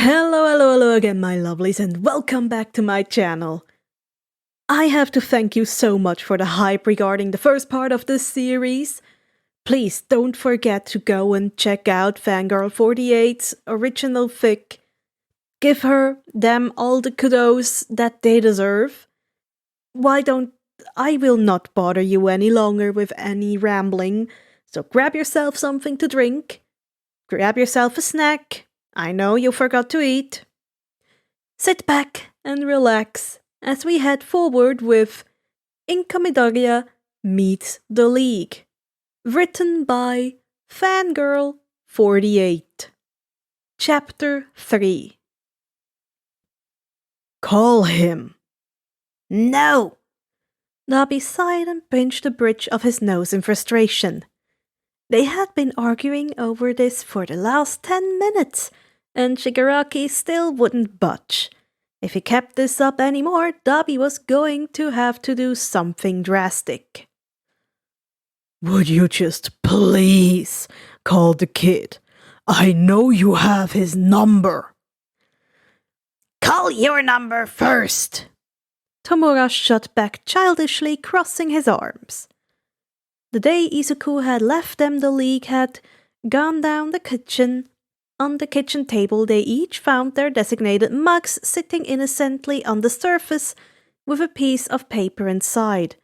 Hello again, my lovelies, and welcome back to my channel. I have to thank you so much for the hype regarding the first part of this series. Please don't forget to go and check out FangGirl48's original fic. Give them all the kudos that they deserve. I will not bother you any longer with any rambling, so grab yourself something to drink, grab yourself a snack. I know you forgot to eat. Sit back and relax as we head forward with Inko Midoriya Meets the League, written by FangGirl48. Chapter 3. Call him. No! Dabi sighed and pinched the bridge of his nose in frustration. They had been arguing over this for the last 10 minutes, and Shigaraki still wouldn't budge. If he kept this up anymore, Dabi was going to have to do something drastic. Would you just please call the kid? I know you have his number. Call your number first. Tomura shot back childishly, crossing his arms. The day Izuku had left them, the League had gone down the kitchen. On the kitchen table, they each found their designated mugs sitting innocently on the surface with a piece of paper inside.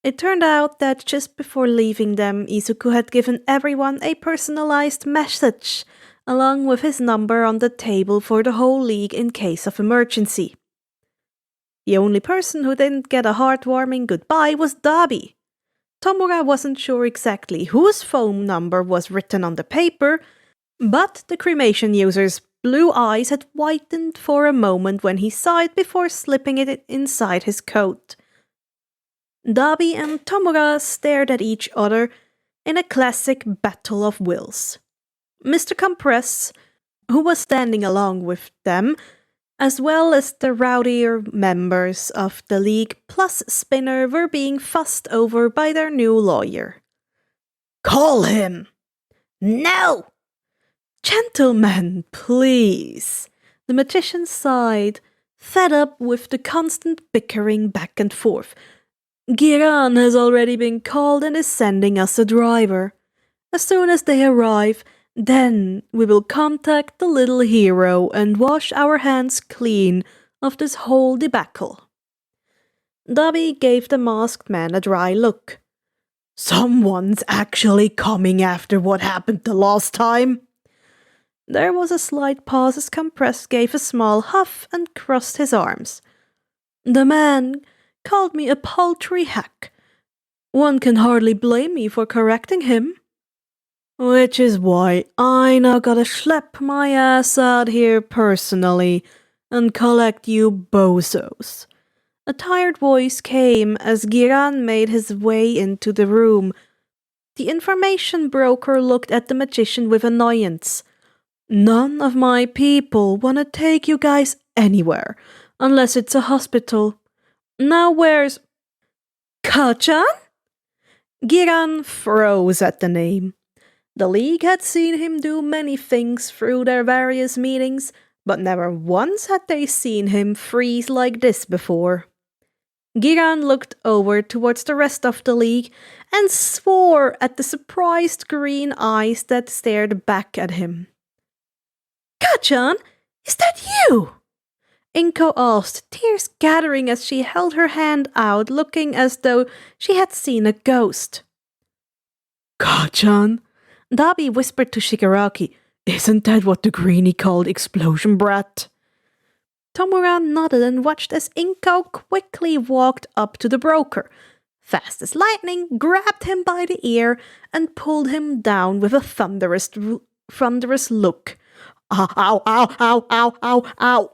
It turned out that just before leaving them, Izuku had given everyone a personalized message, along with his number on the table for the whole League in case of emergency. The only person who didn't get a heartwarming goodbye was Dabi. Tomura wasn't sure exactly whose phone number was written on the paper, but the cremation user's blue eyes had whitened for a moment when he saw it before slipping it inside his coat. Dabi and Tomura stared at each other in a classic battle of wills. Mr. Compress, who was standing along with them, as well as the rowdier members of the League plus Spinner, were being fussed over by their new lawyer. Call him! No! Gentlemen, please. The magician sighed, fed up with the constant bickering back and forth. Giran has already been called and is sending us a driver. As soon as they arrive, then we will contact the little hero and wash our hands clean of this whole debacle. Dabi gave the masked man a dry look. Someone's actually coming after what happened the last time. There was a slight pause as Compress gave a small huff and crossed his arms. The man called me a paltry hack. One can hardly blame me for correcting him. Which is why I now gotta schlep my ass out here personally and collect you bozos. A tired voice came as Giran made his way into the room. The information broker looked at the magician with annoyance. None of my people want to take you guys anywhere, unless it's a hospital. Now where's... Kachan? Giran froze at the name. The League had seen him do many things through their various meetings, but never once had they seen him freeze like this before. Giran looked over towards the rest of the League and swore at the surprised green eyes that stared back at him. Kachan, is that you? Inko asked, tears gathering as she held her hand out, looking as though she had seen a ghost. Kachan? Dabi whispered to Shigaraki, isn't that what the greenie called explosion brat? Tomura nodded and watched as Inko quickly walked up to the broker, fast as lightning, grabbed him by the ear and pulled him down with a thunderous look. Ow, ow, ow, ow, ow, ow, ow.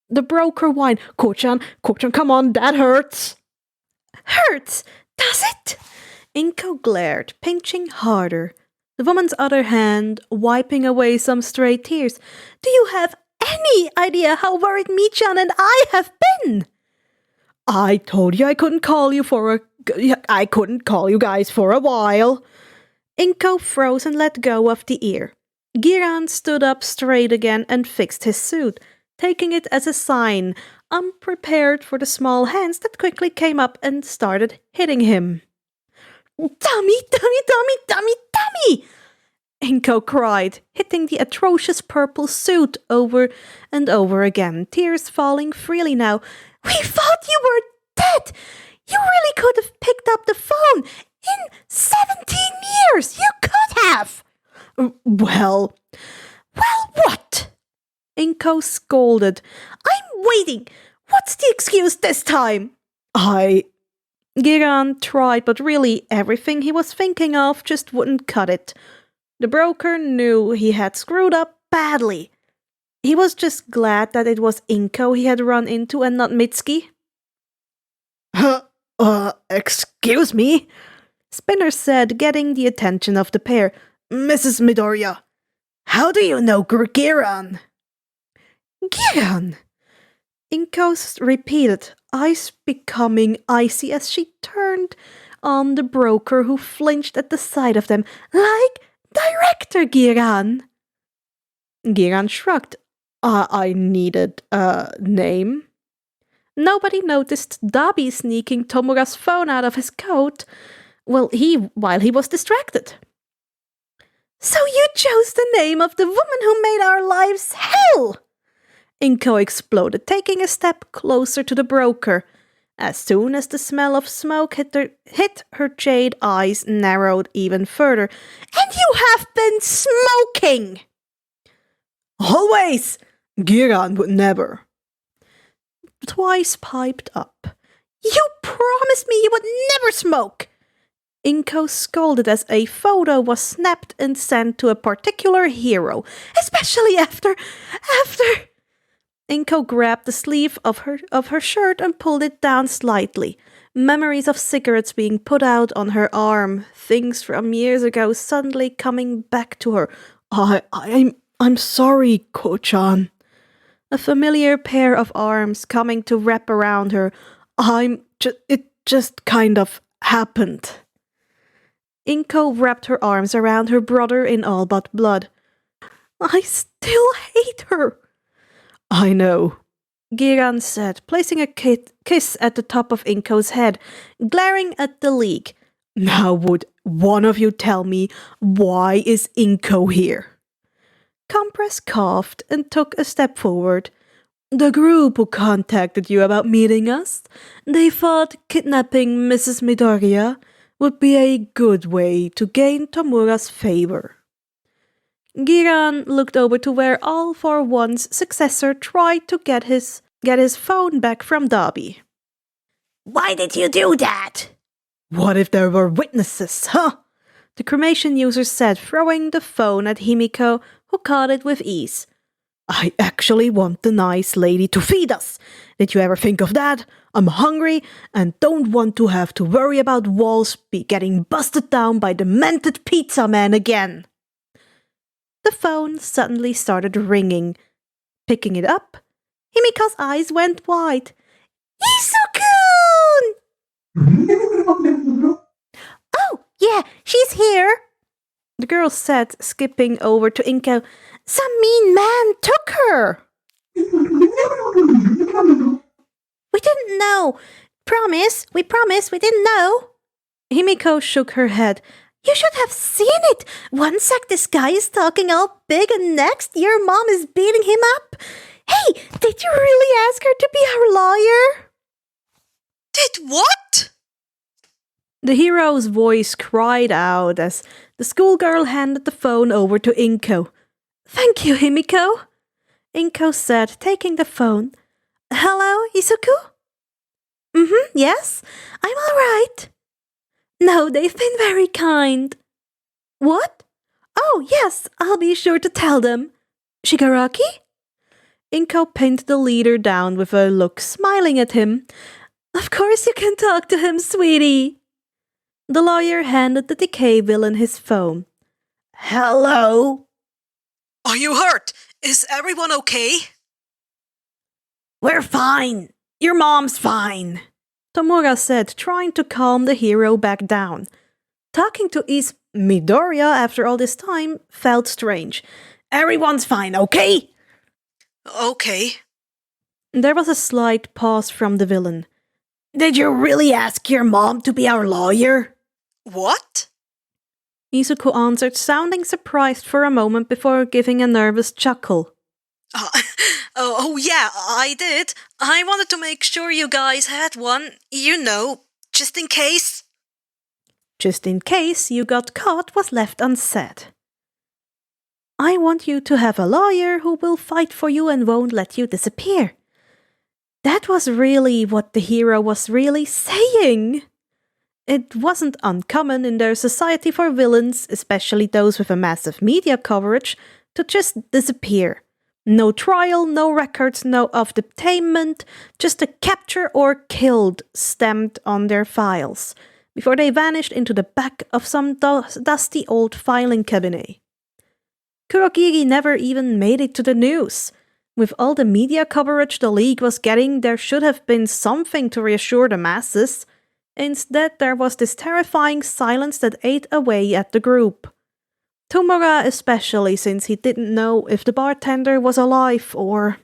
The broker whined, Kochan, come on, that hurts. Hurts? Does it? Inko glared, pinching harder. The woman's other hand wiping away some stray tears. Do you have any idea how worried Michan and I have been? I told you I couldn't call you guys for a while. Inko froze and let go of the ear. Giran stood up straight again and fixed his suit, taking it as a sign, unprepared for the small hands that quickly came up and started hitting him. "Dummy, dummy, dummy, dummy, dummy!" Inko cried, hitting the atrocious purple suit over and over again, tears falling freely now. "We thought you were dead! You really could have picked up the phone! In 17 years! You could have!" Well, what?" Inko scolded. "I'm waiting! What's the excuse this time?" Giran tried, but really everything he was thinking of just wouldn't cut it. The broker knew he had screwed up badly. He was just glad that it was Inko he had run into and not Mitsuki. Excuse me?" Spinner said, getting the attention of the pair. "Mrs. Midoriya, how do you know Giran?" "Giran?" Inko repeated, eyes becoming icy as she turned on the broker, who flinched at the sight of them. "Like Director Giran." Giran shrugged. I needed a name." Nobody noticed Dabi sneaking Tomura's phone out of his coat while he was distracted. "So you chose the name of the woman who made our lives hell!" Inko exploded, taking a step closer to the broker. As soon as the smell of smoke hit her jade eyes narrowed even further. "And you have been smoking!" "Always! Giran would never." Twice piped up. "You promised me you would never smoke!" Inko scolded as a photo was snapped and sent to a particular hero, especially after... Inko grabbed the sleeve of her shirt and pulled it down slightly. Memories of cigarettes being put out on her arm, things from years ago suddenly coming back to her. I'm sorry, Ko-chan." A familiar pair of arms coming to wrap around her. It just kind of happened." Inko wrapped her arms around her brother in all but blood. "I still hate her." "I know," Giran said, placing a kiss at the top of Inko's head, glaring at the leak. "Now would one of you tell me, why is Inko here?" Compress coughed and took a step forward. "The group who contacted you about meeting us, they thought kidnapping Mrs. Midoriya would be a good way to gain Tomura's favor." Giran looked over to where All For One's successor tried to get his phone back from Dabi. "Why did you do that?" "What if there were witnesses, huh?" the cremation user said, throwing the phone at Himiko, who caught it with ease. "I actually want the nice lady to feed us. Did you ever think of that? I'm hungry and don't want to have to worry about walls getting busted down by demented pizza man again." The phone suddenly started ringing. Picking it up, Himiko's eyes went wide. "Izuku! Oh, yeah, she's here," the girl said, skipping over to Inko. "Some mean man took her." "We didn't know. We promise we didn't know." Himiko shook her head. "You should have seen it. One sec this guy is talking all big and next your mom is beating him up. Hey, did you really ask her to be our lawyer?" "Did what?" The hero's voice cried out as the schoolgirl handed the phone over to Inko. "Thank you, Himiko," Inko said, taking the phone. "Hello, Izuku?" Yes, I'm all right." "No, they've been very kind." "What?" "Oh, yes, I'll be sure to tell them." "Shigaraki?" Inko pinned the leader down with a look, smiling at him. "Of course you can talk to him, sweetie." The lawyer handed the decay villain his phone. "Hello?" "Are you hurt? Is everyone okay?" "We're fine. Your mom's fine," Tomura said, trying to calm the hero back down. Talking to Izuku Midoriya after all this time felt strange. Everyone's fine, okay? Okay. There was a slight pause from the villain. Did you really ask your mom to be our lawyer? What? Izuku answered, sounding surprised for a moment before giving a nervous chuckle. Oh, yeah, I did. I wanted to make sure you guys had one, just in case. Just in case you got caught was left unsaid. I want you to have a lawyer who will fight for you and won't let you disappear. That was really what the hero was really saying. It wasn't uncommon in their society for villains, especially those with a massive media coverage, to just disappear. No trial, no records, no obtainment, just a capture or killed stamped on their files, before they vanished into the back of some dusty old filing cabinet. Kurogiri never even made it to the news. With all the media coverage the League was getting, there should have been something to reassure the masses. Instead, there was this terrifying silence that ate away at the group. Tomura especially, since he didn't know if the bartender was alive or...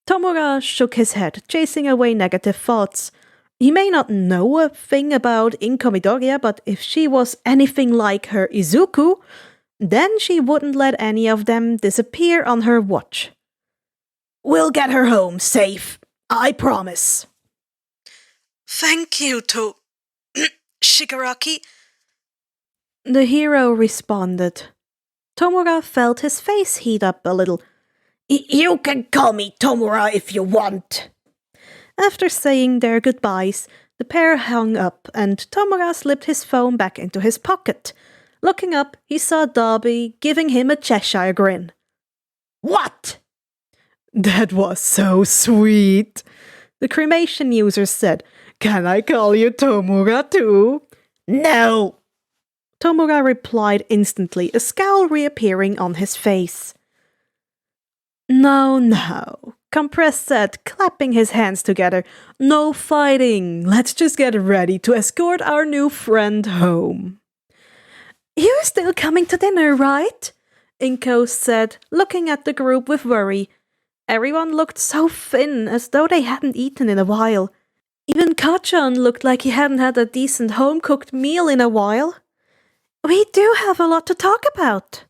Tomura shook his head, chasing away negative thoughts. He may not know a thing about Inko Midoriya, but if she was anything like her Izuku, then she wouldn't let any of them disappear on her watch. We'll get her home safe, I promise. Thank you to Shigaraki. The hero responded. Tomura felt his face heat up a little. You can call me Tomura if you want. After saying their goodbyes, the pair hung up and Tomura slipped his phone back into his pocket. Looking up, he saw Dobby giving him a Cheshire grin. What? That was so sweet. The cremation user said, Can I call you Tomura too? No. Tomura replied instantly, a scowl reappearing on his face. No, Compress said, clapping his hands together. No fighting. Let's just get ready to escort our new friend home. You're still coming to dinner, right? Inko said, looking at the group with worry. Everyone looked so thin, as though they hadn't eaten in a while. Even Kachan looked like he hadn't had a decent home-cooked meal in a while. We do have a lot to talk about.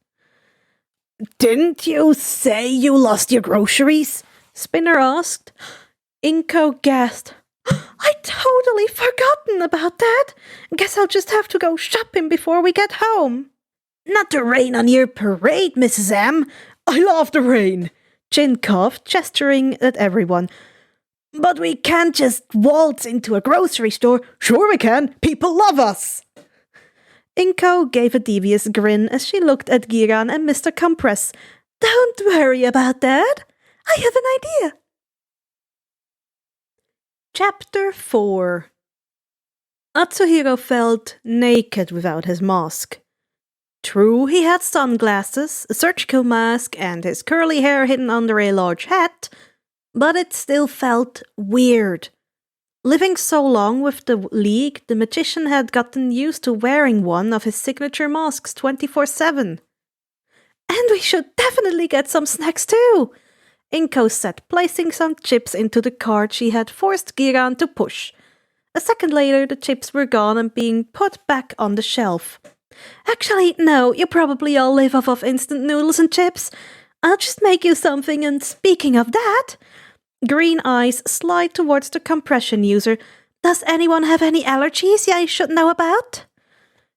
Didn't you say you lost your groceries? Spinner asked. Inko gasped. I'd totally forgotten about that. Guess I'll just have to go shopping before we get home. Not to rain on your parade, Mrs. M. I love the rain. Jin coughed, gesturing at everyone. But we can't just waltz into a grocery store. Sure we can. People love us. Inko gave a devious grin as she looked at Giran and Mr. Compress. Don't worry about that. I have an idea. Chapter 4. Atsuhiro felt naked without his mask. True, he had sunglasses, a surgical mask, and his curly hair hidden under a large hat, but it still felt weird. Living so long with the League, the magician had gotten used to wearing one of his signature masks 24/7. And we should definitely get some snacks too, Inko said, placing some chips into the cart she had forced Giran to push. A second later, the chips were gone and being put back on the shelf. Actually, no, you probably all live off of instant noodles and chips. I'll just make you something, and speaking of that... Green eyes slide towards the compression user. Does anyone have any allergies I should know about?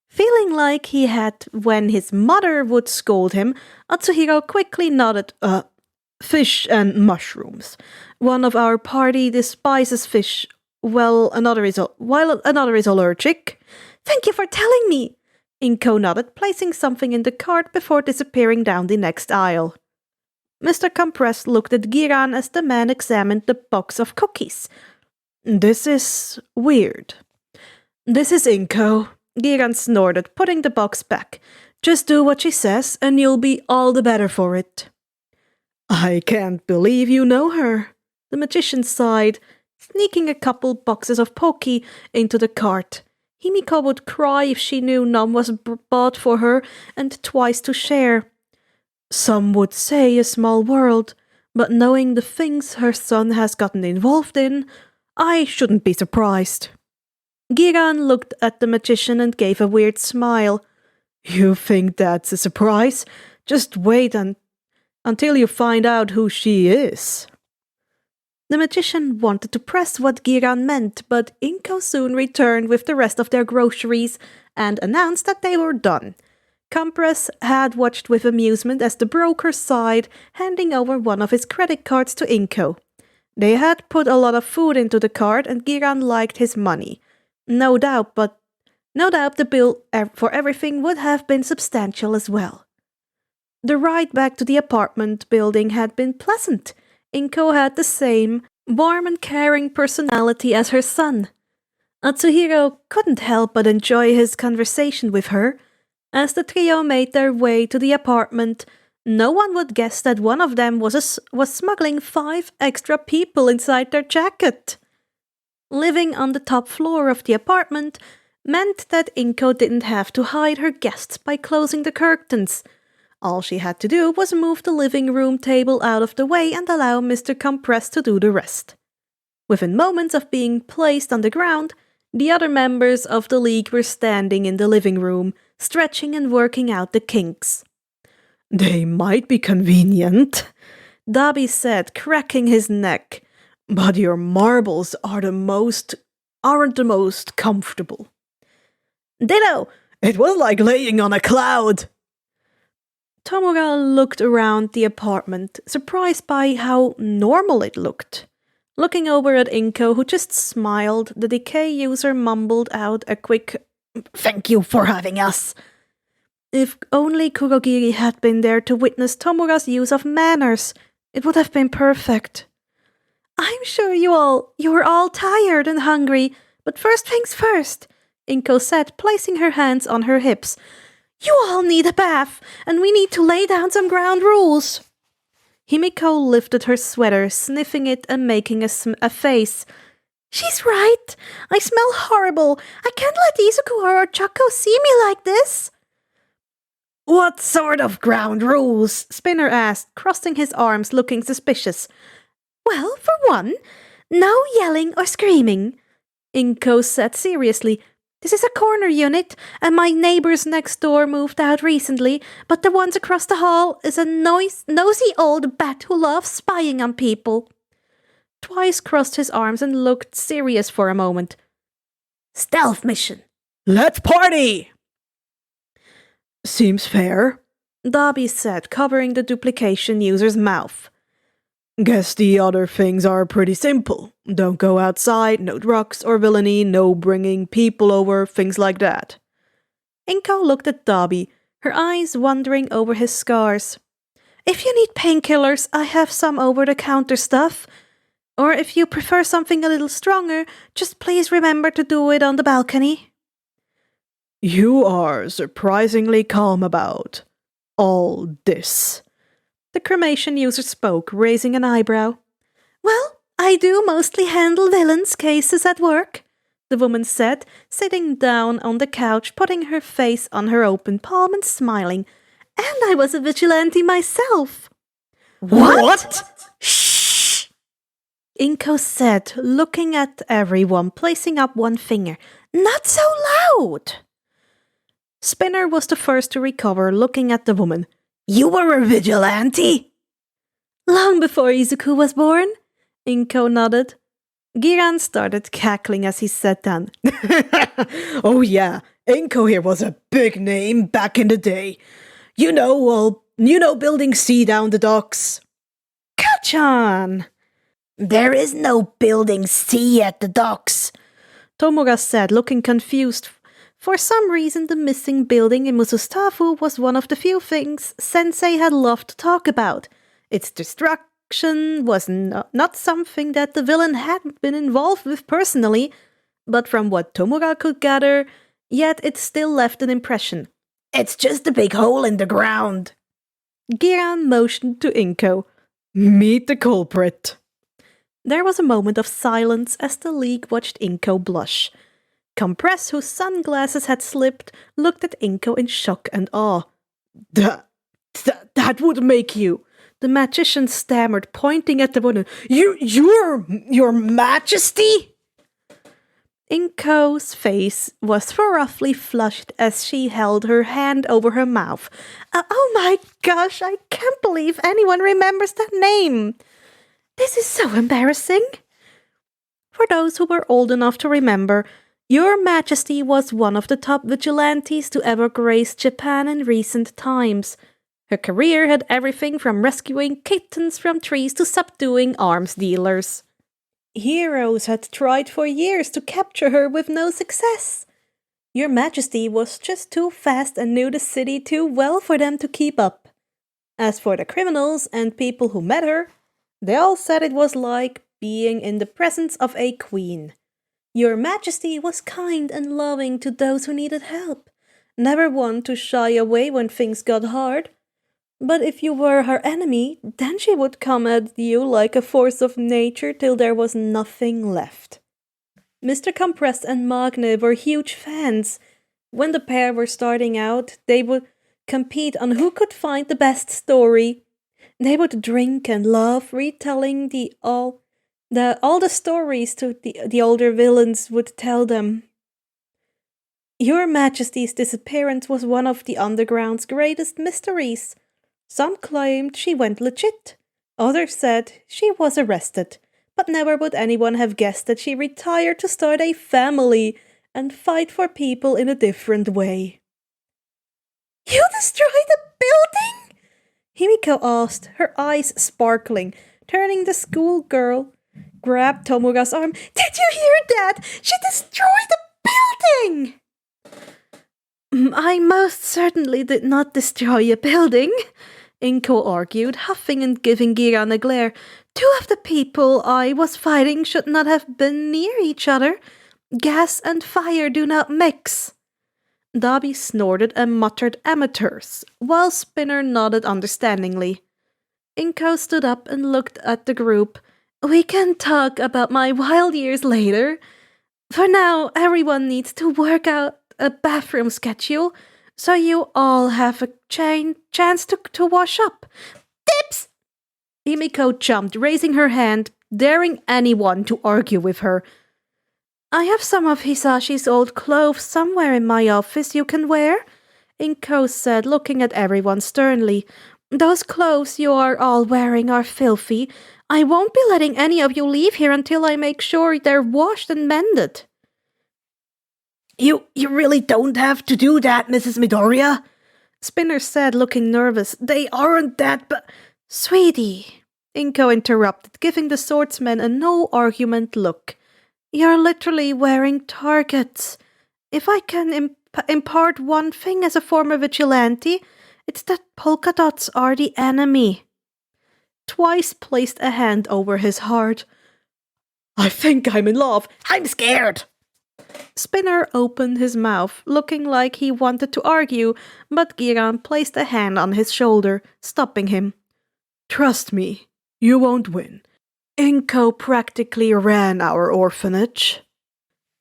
Feeling like he had when his mother would scold him, Atsuhiro quickly nodded, fish and mushrooms. One of our party despises fish, while another is allergic. Thank you for telling me. Inko nodded, placing something in the cart before disappearing down the next aisle. Mr. Compress looked at Giran as the man examined the box of cookies. This is weird. This is Inko. Giran snorted, putting the box back. Just do what she says, and you'll be all the better for it. I can't believe you know her. The magician sighed, sneaking a couple boxes of Pocky into the cart. Himiko would cry if she knew none was bought for her and twice to share. Some would say a small world, but knowing the things her son has gotten involved in, I shouldn't be surprised. Giran looked at the magician and gave a weird smile. You think that's a surprise? Just wait until you find out who she is. The magician wanted to press what Giran meant, but Inko soon returned with the rest of their groceries and announced that they were done. Compress had watched with amusement as the broker sighed, handing over one of his credit cards to Inko. They had put a lot of food into the card and Giran liked his money. No doubt the bill for everything would have been substantial as well. The ride back to the apartment building had been pleasant. Inko had the same warm and caring personality as her son. Atsuhiro couldn't help but enjoy his conversation with her. As the trio made their way to the apartment, no one would guess that one of them was smuggling 5 extra people inside their jacket. Living on the top floor of the apartment meant that Inko didn't have to hide her guests by closing the curtains. All she had to do was move the living room table out of the way and allow Mr. Compress to do the rest. Within moments of being placed on the ground, the other members of the league were standing in the living room, stretching and working out the kinks. They might be convenient, Dabi said, cracking his neck, but your marbles aren't the most comfortable. Ditto! It was like laying on a cloud. Tomura looked around the apartment, surprised by how normal it looked. Looking over at Inko, who just smiled, the decay user mumbled out a quick, "Thank you for having us." If only Kurogiri had been there to witness Tomura's use of manners, it would have been perfect. "I'm sure you were all tired and hungry, but first things first," Inko said, placing her hands on her hips. "You all need a bath, and we need to lay down some ground rules." Himiko lifted her sweater, sniffing it and making a face. "She's right. I smell horrible. I can't let Izuku or Ochako see me like this." "What sort of ground rules?" Spinner asked, crossing his arms, looking suspicious. "Well, for one, no yelling or screaming," Inko said seriously. "This is a corner unit, and my neighbors next door moved out recently, but the ones across the hall is a nosy old bat who loves spying on people." Twice crossed his arms and looked serious for a moment. "Stealth mission. Let's party!" "Seems fair," Dabi said, covering the duplication user's mouth. "Guess the other things are pretty simple. Don't go outside, no drugs or villainy, no bringing people over, things like that." Inko looked at Dabi, her eyes wandering over his scars. "If you need painkillers, I have some over-the-counter stuff. Or if you prefer something a little stronger, just please remember to do it on the balcony." "You are surprisingly calm about all this." The cremation user spoke, raising an eyebrow. "Well, I do mostly handle villains' cases at work," the woman said, sitting down on the couch, putting her face on her open palm and smiling. "And I was a vigilante myself." "What? Shh!" Inko said, looking at everyone, placing up one finger. "Not so loud!" Spinner was the first to recover, looking at the woman. "You were a vigilante?" "Long before Izuku was born," Inko nodded. Giran started cackling as he sat down. "Oh yeah, Inko here was a big name back in the day. You know, building C down the docks." "Kachan!" "There is no building C at the docks," Tomura said, looking confused. For some reason, the missing building in Musustafu was one of the few things Sensei had loved to talk about. Its destruction was not something that the villain had been involved with personally, but from what Tomura could gather, yet it still left an impression. "It's just a big hole in the ground." Giran motioned to Inko. "Meet the culprit." There was a moment of silence as the League watched Inko blush. Compress, whose sunglasses had slipped, looked at Inko in shock and awe. That would make you, the magician stammered, pointing at the woman. Your Majesty? Inko's face was thoroughly flushed as she held her hand over her mouth. Oh my gosh, I can't believe anyone remembers that name. This is so embarrassing. For those who were old enough to remember, Your Majesty was one of the top vigilantes to ever grace Japan in recent times. Her career had everything from rescuing kittens from trees to subduing arms dealers. Heroes had tried for years to capture her with no success. Your Majesty was just too fast and knew the city too well for them to keep up. As for the criminals and people who met her, they all said it was like being in the presence of a queen. Your Majesty was kind and loving to those who needed help, never one to shy away when things got hard. But if you were her enemy, then she would come at you like a force of nature till there was nothing left. Mr. Compress and Magne were huge fans. When the pair were starting out, they would compete on who could find the best story. They would drink and laugh, retelling all the stories to the older villains would tell them. Your Majesty's disappearance was one of the underground's greatest mysteries. Some claimed she went legit. Others said she was arrested, but never would anyone have guessed that she retired to start a family and fight for people in a different way. You destroyed the building? Himiko asked, her eyes sparkling, turning the schoolgirl, grabbed Tomura's arm. Did you hear that? She destroyed the building! I most certainly did not destroy a building, Inko argued, huffing and giving Giran a glare. Two of the people I was fighting should not have been near each other. Gas and fire do not mix. Dabi snorted and muttered amateurs, while Spinner nodded understandingly. Inko stood up and looked at the group. We can talk about my wild years later. For now, everyone needs to work out a bathroom schedule, so you all have a chance to wash up. Tips! Himiko jumped, raising her hand, daring anyone to argue with her. I have some of Hisashi's old clothes somewhere in my office you can wear, Inko said, looking at everyone sternly. Those clothes you are all wearing are filthy. I won't be letting any of you leave here until I make sure they're washed and mended. You really don't have to do that, Mrs. Midoriya, Spinner said, looking nervous. They aren't that Sweetie, Inko interrupted, giving the swordsman a no-argument look. You're literally wearing targets. If I can impart one thing as a former vigilante, it's that polka dots are the enemy. Twice placed a hand over his heart. I think I'm in love. I'm scared. Spinner opened his mouth, looking like he wanted to argue, but Giran placed a hand on his shoulder, stopping him. Trust me, you won't win. Inko practically ran our orphanage.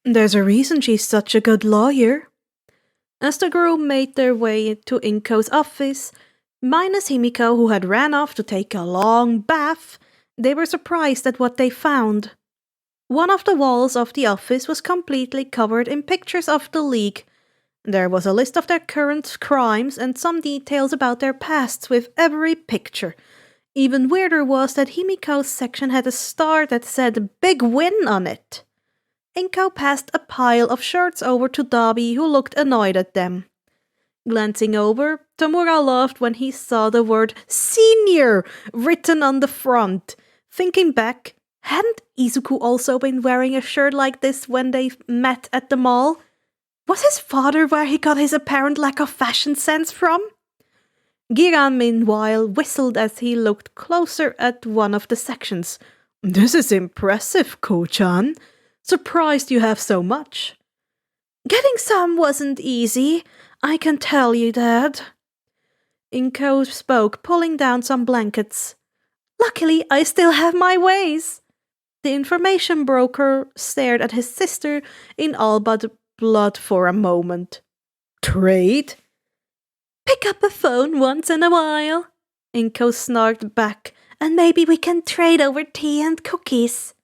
There's a reason she's such a good lawyer. As the group made their way to Inko's office, minus Himiko, who had ran off to take a long bath, they were surprised at what they found. One of the walls of the office was completely covered in pictures of the League. There was a list of their current crimes and some details about their pasts with every picture. Even weirder was that Himiko's section had a star that said Big Win on it. Inko passed a pile of shirts over to Dabi, who looked annoyed at them. Glancing over, Tamura laughed when he saw the word Senior written on the front. Thinking back, hadn't Izuku also been wearing a shirt like this when they met at the mall? Was his father where he got his apparent lack of fashion sense from? Giran, meanwhile, whistled as he looked closer at one of the sections. This is impressive, Ko-chan. Surprised you have so much. Getting some wasn't easy, I can tell you that. Inko spoke, pulling down some blankets. Luckily, I still have my ways. The information broker stared at his sister in all but blood for a moment. Trade? Pick up a phone once in a while, Inko snarked back, and maybe we can trade over tea and cookies.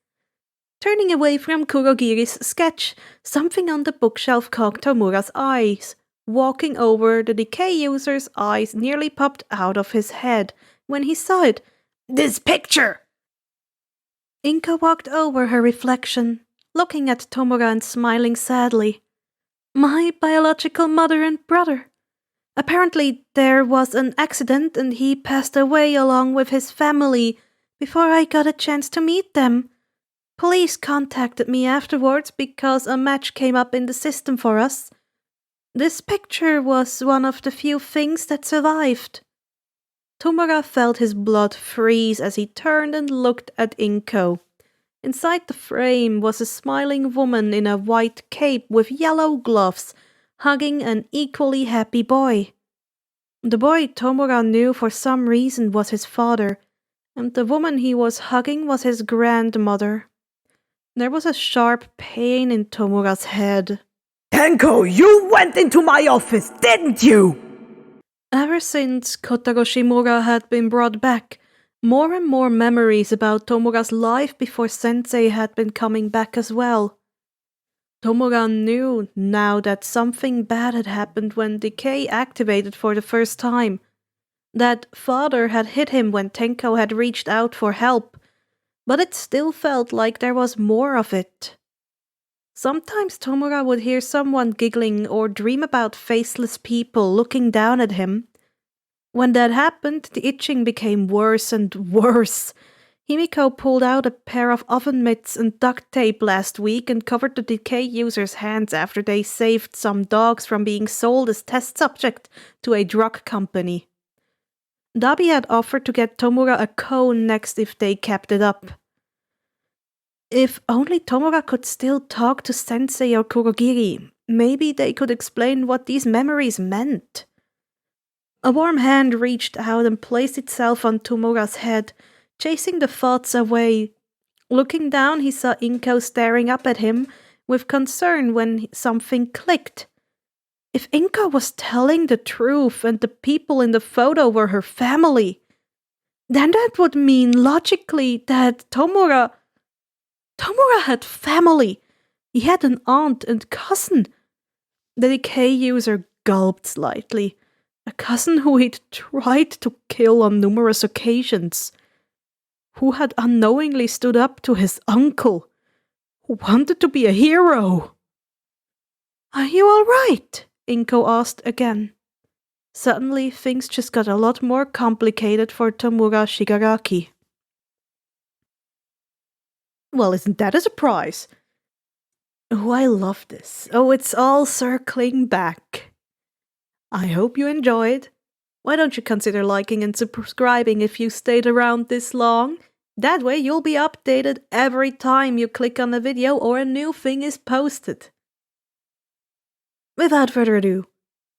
Turning away from Kurogiri's sketch, something on the bookshelf caught Tomura's eyes. Walking over, the decay user's eyes nearly popped out of his head when he saw it. This picture! Inko walked over her reflection, looking at Tomura and smiling sadly. My biological mother and brother. Apparently there was an accident and he passed away along with his family before I got a chance to meet them. Police contacted me afterwards because a match came up in the system for us. This picture was one of the few things that survived. Tomura felt his blood freeze as he turned and looked at Inko. Inside the frame was a smiling woman in a white cape with yellow gloves, hugging an equally happy boy. The boy Tomura knew for some reason was his father, and the woman he was hugging was his grandmother. There was a sharp pain in Tomura's head. Tenko, you went into my office, didn't you? Ever since Kotaro Shimura had been brought back, more and more memories about Tomura's life before Sensei had been coming back as well. Tomura knew now that something bad had happened when Decay activated for the first time. That father had hit him when Tenko had reached out for help, but it still felt like there was more of it. Sometimes Tomura would hear someone giggling or dream about faceless people looking down at him. When that happened, the itching became worse and worse. Himiko pulled out a pair of oven mitts and duct tape last week and covered the Decay user's hands after they saved some dogs from being sold as test subject to a drug company. Dabi had offered to get Tomura a cone next if they kept it up. If only Tomura could still talk to Sensei or Kurogiri, maybe they could explain what these memories meant. A warm hand reached out and placed itself on Tomura's head, chasing the thoughts away. Looking down, he saw Inko staring up at him with concern when something clicked. If Inko was telling the truth and the people in the photo were her family, then that would mean logically that Tomura had family. He had an aunt and cousin. The Decay user gulped slightly. A cousin who he'd tried to kill on numerous occasions. Who had unknowingly stood up to his uncle. Who wanted to be a hero. Are you all right? Inko asked again. Suddenly, things just got a lot more complicated for Tomura Shigaraki. Well, isn't that a surprise? Oh, I love this. Oh, it's all circling back. I hope you enjoyed. Why don't you consider liking and subscribing if you stayed around this long? That way you'll be updated every time you click on a video or a new thing is posted. Without further ado,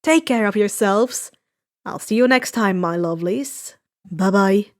take care of yourselves. I'll see you next time, my lovelies. Bye-bye.